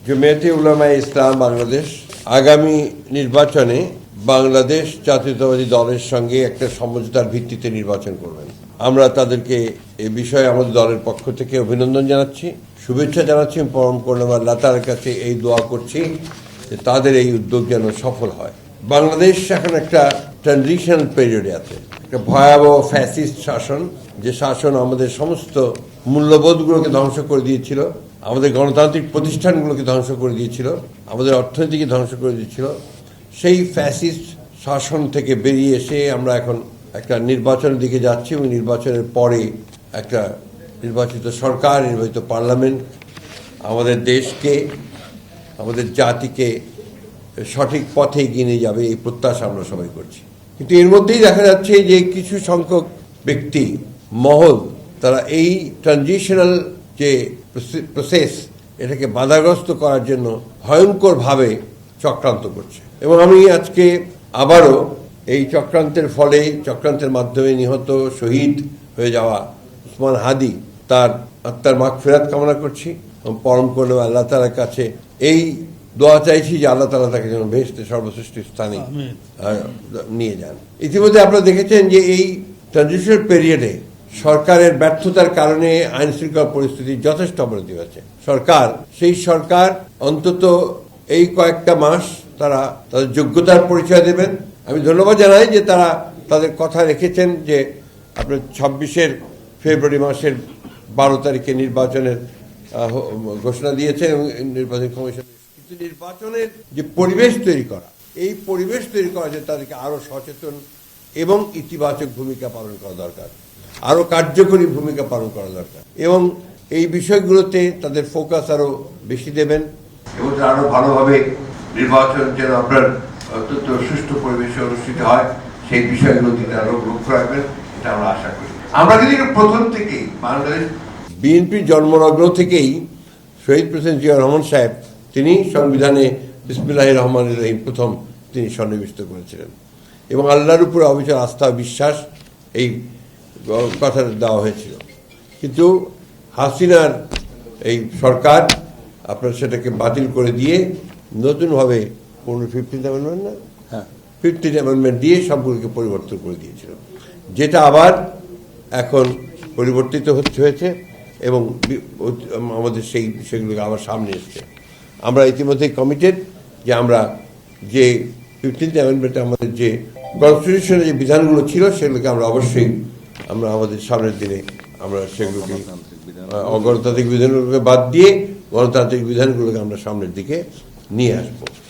জমিয়তে উলামায়ে ইসলাম বাংলাদেশ আগামী নির্বাচনে বাংলাদেশ জাতীয়তাবাদী দলের সঙ্গে একটা সমঝোতার ভিত্তিতে নির্বাচন করবেন। আমরা তাদেরকে এ বিষয়ে আমাদের দলের পক্ষ থেকে অভিনন্দন জানাচ্ছি, শুভেচ্ছা জানাচ্ছি। পরম করুণাময় আল্লাহ তাআলার কাছে এই দোয়া করছি যে তাদের এই উদ্যোগ যেন সফল হয়। বাংলাদেশ এখন একটা ট্রানজিশনাল পিরিয়ডে আছে, একটা ভয়াবহ ফ্যাসিস্ট শাসন, যে শাসন আমাদের সমস্ত মূল্যবোধগুলোকে ধ্বংস করে দিয়েছিল, আমাদের গণতান্ত্রিক প্রতিষ্ঠানগুলোকে ধ্বংস করে দিয়েছিল, আমাদের অর্থনীতিকে ধ্বংস করে দিয়েছিল। সেই ফ্যাসিস্ট শাসন থেকে বেরিয়ে এসে আমরা এখন একটা নির্বাচনের দিকে যাচ্ছি এবং নির্বাচনের পরে একটা নির্বাচিত সরকার, নির্বাচিত পার্লামেন্ট আমাদের দেশকে, আমাদের জাতিকে সঠিক পথে এগিয়ে নিয়ে যাবে, এই প্রত্যাশা আমরা সবাই করছি। কিন্তু এর মধ্যেই দেখা যাচ্ছে যে কিছু সংখ্যক ব্যক্তি মহল তারা এই ট্রানজিশনাল যে প্রসেস এটাকে বাধাগ্রস্ত করার জন্য ভয়ঙ্করভাবে চক্রান্ত করছে। এবং আমি আজকে আবারও এই চক্রান্তের মাধ্যমে নিহত শহীদ হয়ে যাওয়া উসমান হাদি তার আত্মার মাগফিরাত কামনা করছি এবং পরম করুণাময় আল্লাহ তাআলার কাছে এই দোয়া চাইছি যে আল্লাহ তাআলা তাকে যেন বেহেশতে সর্বশ্রেষ্ঠ স্থানে নিয়ে যান। ইতিমধ্যে আপনারা দেখেছেন যে এই ট্রানজিশনাল পিরিয়ডে সরকারের ব্যর্থতার কারণে আইন শৃঙ্খলা পরিস্থিতির যথেষ্ট অবনতি হয়েছে। সেই সরকার অন্তত এই কয়েকটা মাস তারা তাদের যোগ্যতার পরিচয় দেবেন। আমি ধন্যবাদ জানাই যে তারা তাদের কথা রেখেছেন যে আপনার 26 ফেব্রুয়ারি মাসের 12 তারিখে নির্বাচনের ঘোষণা দিয়েছেন এবং নির্বাচন কমিশন। কিন্তু নির্বাচনের যে পরিবেশ তৈরি করা, এই পরিবেশ তৈরি করা যে তাদেরকে আরো সচেতন এবং ইতিবাচক ভূমিকা পালন করা দরকার, আরো কার্যকরী ভূমিকা পালন করা দরকার এবং এই বিষয়গুলোতে তাদের ফোকাস আরো বেশি দেবেন এবং আরো ভালোভাবে নির্বাচন যেন আপনার অত্যন্ত সুষ্ঠু পরিবেশে অনুষ্ঠিত হয় সেই বিষয়গুলো দিকে আরো লক্ষ্য রাখবেন, এটা আমরা আশা করি। আমরা কিন্তু প্রথম থেকেই বাংলাদেশ বিএনপির জন্মলগ্ন থেকেই শহীদ প্রেসিডেন্ট জিয়া রহমান সাহেব তিনি সংবিধানে বিসমিল্লাহির রহমানির রহিম প্রথম তিনি সন্নিবিষ্ট করেছিলেন এবং আল্লাহর উপরে অবিচল আস্থা বিশ্বাস এই কথা দেওয়া হয়েছিল। কিন্তু হাসিনার এই সরকার আপনার সেটাকে বাতিল করে দিয়ে নতুনভাবে 15th অ্যামেন্ডমেন্ট না 15th অ্যামেন্ডমেন্ট দিয়ে সবগুলোকে পরিবর্তন করে দিয়েছিল, যেটা আবার এখন পরিবর্তিত হয়েছে এবং আমাদের সেই বিষয়গুলোকে আবার সামনে এসছে। আমরা ইতিমধ্যেই কমিটেড যে আমরা যে 15th অ্যামেন্ডমেন্টে আমাদের যে কনস্টিটিউশনে যে বিধানগুলো ছিল সেগুলোকে আমরা অবশ্যই আমরা আমাদের সামনের দিনে আমরা সেগুলোকে অগণতান্ত্রিক বিধানগুলোকে বাদ দিয়ে গণতান্ত্রিক বিধানগুলোকে আমরা সামনের দিকে নিয়ে আসবো।